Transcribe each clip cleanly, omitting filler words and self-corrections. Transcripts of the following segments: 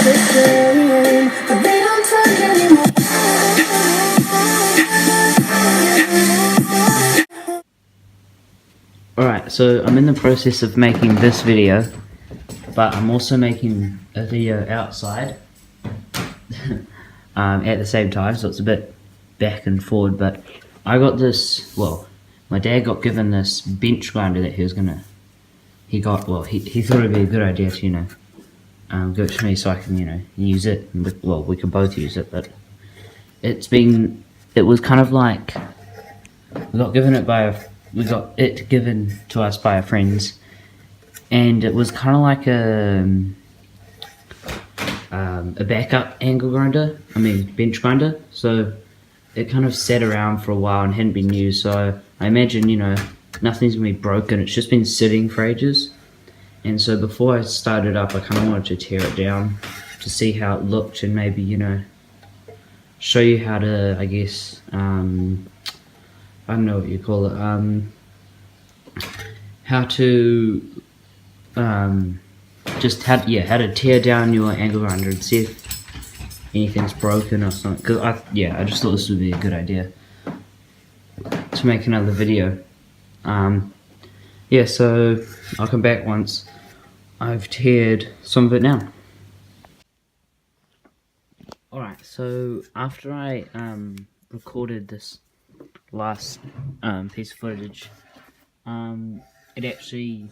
the same, but they don't talk anymore. Alright, so I'm in the process of making this video, but I'm also making a video outside at the same time, so it's a bit back and forward. But I got this, well, my dad got given this bench grinder that he thought it'd be a good idea to, give it to me so I can, use it. We could both use it, but it was kind of like, we got it given to us by our friends, and it was kind of like a backup bench grinder. So it kind of sat around for a while and hadn't been used. So I imagine, nothing's gonna be broken. It's just been sitting for ages. And so before I started up, I kind of wanted to tear it down to see how it looked and maybe, show you how to, I guess, I don't know what you call it, how to how to tear down your angle grinder and see if anything's broken or something. Because I just thought this would be a good idea to make another video. So I'll come back once I've teared some of it down. Alright, so after I recorded this last piece of footage, it actually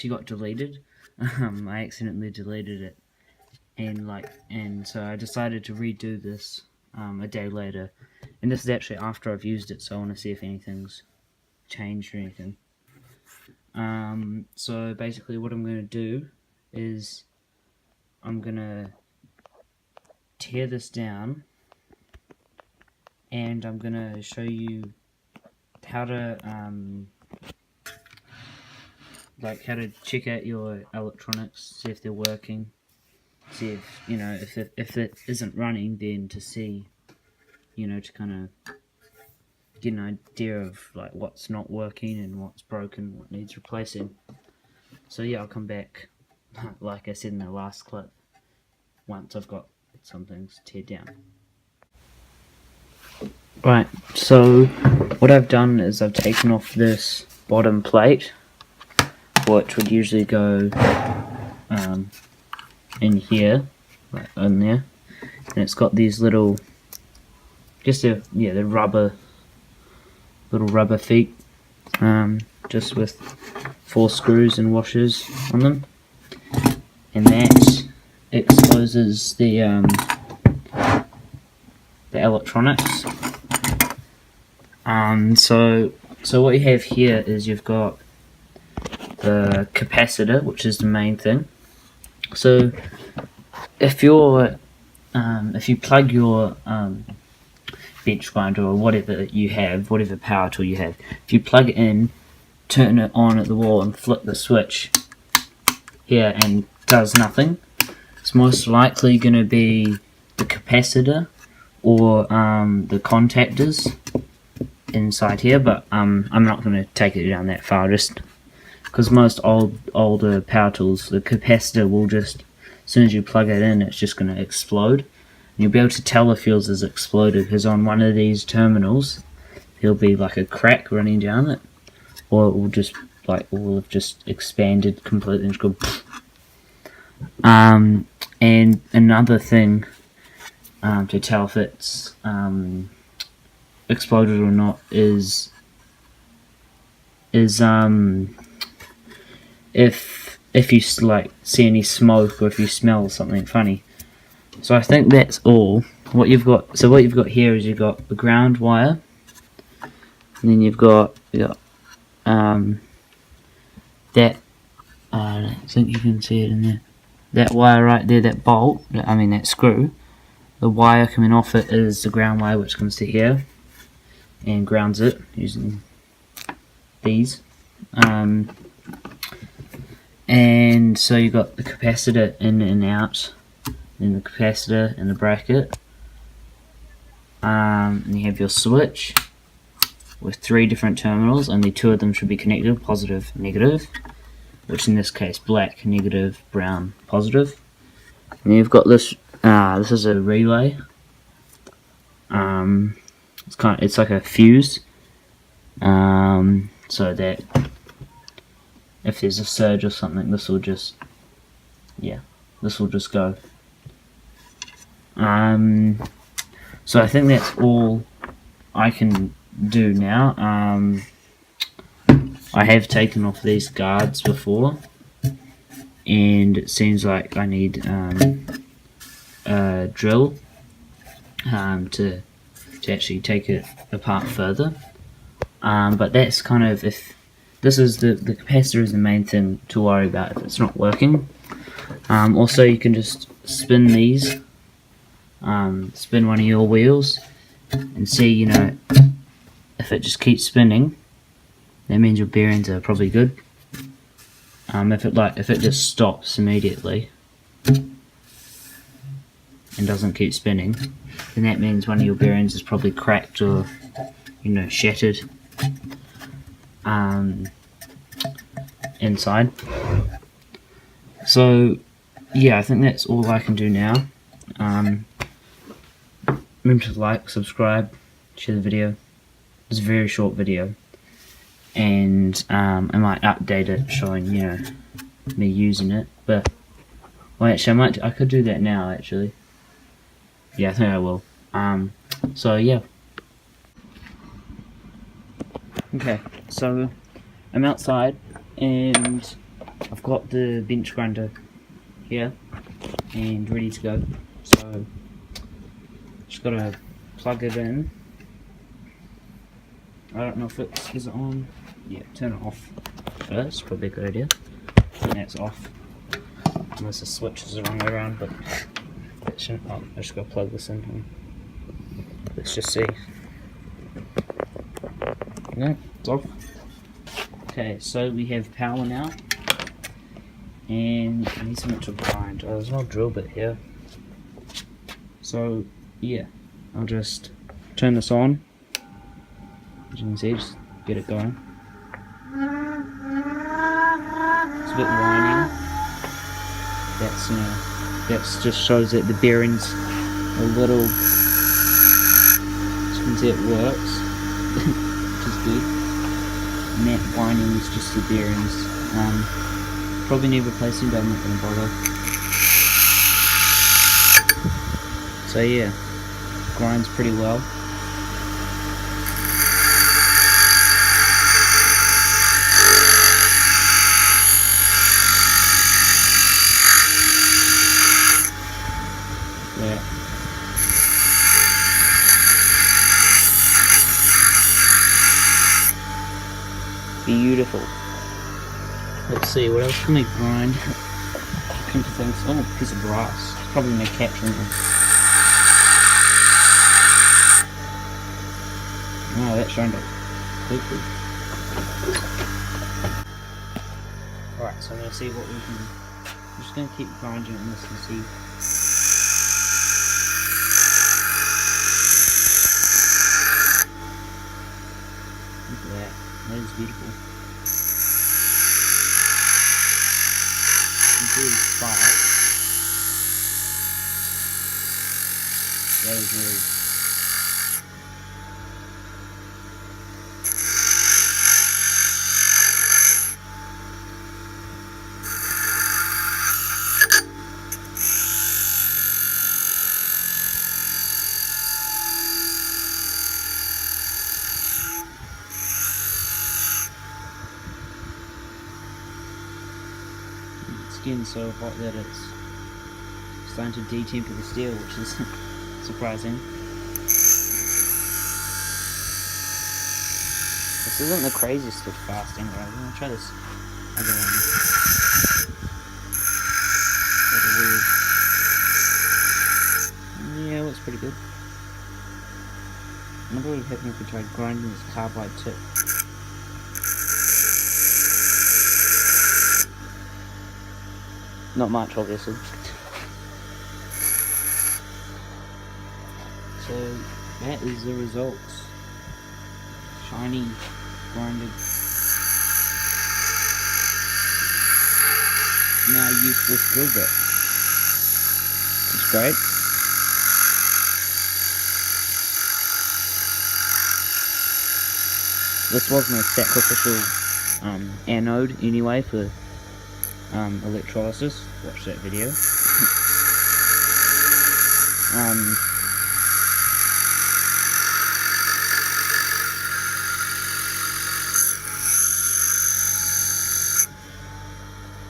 got deleted. I accidentally deleted it, and so I decided to redo this a day later, and this is actually after I've used it, so I want to see if anything's changed or anything. So basically what I'm going to do is I'm going to tear this down, and I'm going to show you how to how to check out your electronics, see if they're working, see if, if it isn't running, then to see, to kind of get an idea of like what's not working and what's broken, what needs replacing. So yeah, I'll come back, like I said in the last clip, once I've got some things teared down. Right, so what I've done is I've taken off this bottom plate, which would usually go in here, right in there, and it's got these little, the little rubber feet, just with 4 screws and washers on them, and that exposes the electronics. So what you have here is you've got the capacitor, which is the main thing. So if you plug your bench grinder or whatever you have, whatever power tool you have, if you plug it in, turn it on at the wall and flip the switch here and does nothing, it's most likely going to be the capacitor or the contactors inside here, but I'm not going to take it down that far, just because most older power tools, the capacitor will just, as soon as you plug it in, it's just going to explode. And you'll be able to tell if yours is exploded, because on one of these terminals there'll be like a crack running down it, or it will just have just expanded completely and go. And another thing to tell if it's exploded or not is if you see any smoke or if you smell something funny. So I think that's all. What you've got here is you've got the ground wire, and then you've got that. I think you can see it in there. That wire right there, that bolt, that screw. The wire coming off it is the ground wire, which comes to here and grounds it using these. And so you've got the capacitor in and out, then the capacitor in the bracket, and you have your switch with 3 different terminals. Only 2 of them should be connected, positive, negative, which in this case black, negative, brown, positive. And you've got this. This is a relay. It's like a fuse. So that if there's a surge or something, this will just go. So I think that's all I can do now. I have taken off these guards before, and it seems like I need a drill to actually take it apart further. But that's kind of, if this is the capacitor is the main thing to worry about if it's not working. Also, you can just spin these, spin one of your wheels, and see, you know, if it just keeps spinning, that means your bearings are probably good. If it just stops immediately and doesn't keep spinning, then that means one of your bearings is probably cracked or, you know, shattered inside. So yeah, I think that's all I can do now. Remember to like, subscribe, share the video. It's a very short video, and I might update it showing, you know, me using it. But well, actually, I could do that now. Actually, yeah, I think I will. So yeah. Okay, so I'm outside and I've got the bench grinder here and ready to go. So just gotta plug it in. I don't know if is it on. Yeah, turn it off first. Probably a good idea. I think that's off. Unless the switch is the wrong way around, but it shouldn't. Oh, I just gotta plug this in. Let's just see. No, it's off. Okay, so we have power now, and I need something to grind. Oh, there's no drill bit here. So yeah, I'll just turn this on. As you can see, just get it going. It's a bit whining. That's that just shows that the bearings are a little. As you can see, it works, which is good. And that whining is just the bearings. Probably need replacing, but I'm not going to bother. So yeah, grinds pretty well. Yeah. Beautiful. Let's see, what else can we grind? Come to things. Oh, a piece of brass. It's probably my capturing one. Oh, that shined up quickly. Alright, so I'm going to see what we can. I'm just going to keep grinding on this and see. Look at that. That is beautiful. You can see the spark. That is really. It's getting so hot that it's starting to detemper the steel, which is surprising. This isn't the craziest of fasting, right? I'm gonna try this other one. Yeah, it looks pretty good. I wonder what would happen if we tried grinding this carbide tip. Not much, obviously. So that is the results. Shiny, grinded, now useless drill bit. is great. This wasn't a sacrificial anode anyway for electrolysis. Watch that video.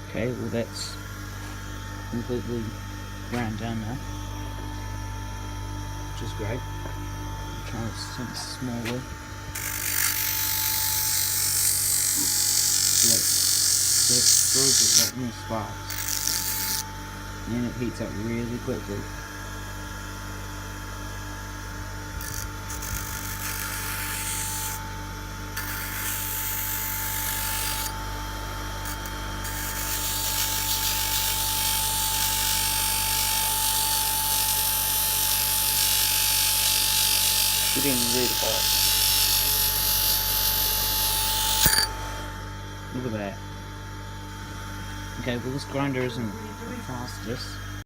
Okay, well that's completely ground down now, which is great. I'm trying something smaller. That throws a lot more sparks, and it heats up really quickly. It's getting really hot. Look at that. Okay, well this grinder isn't the fastest.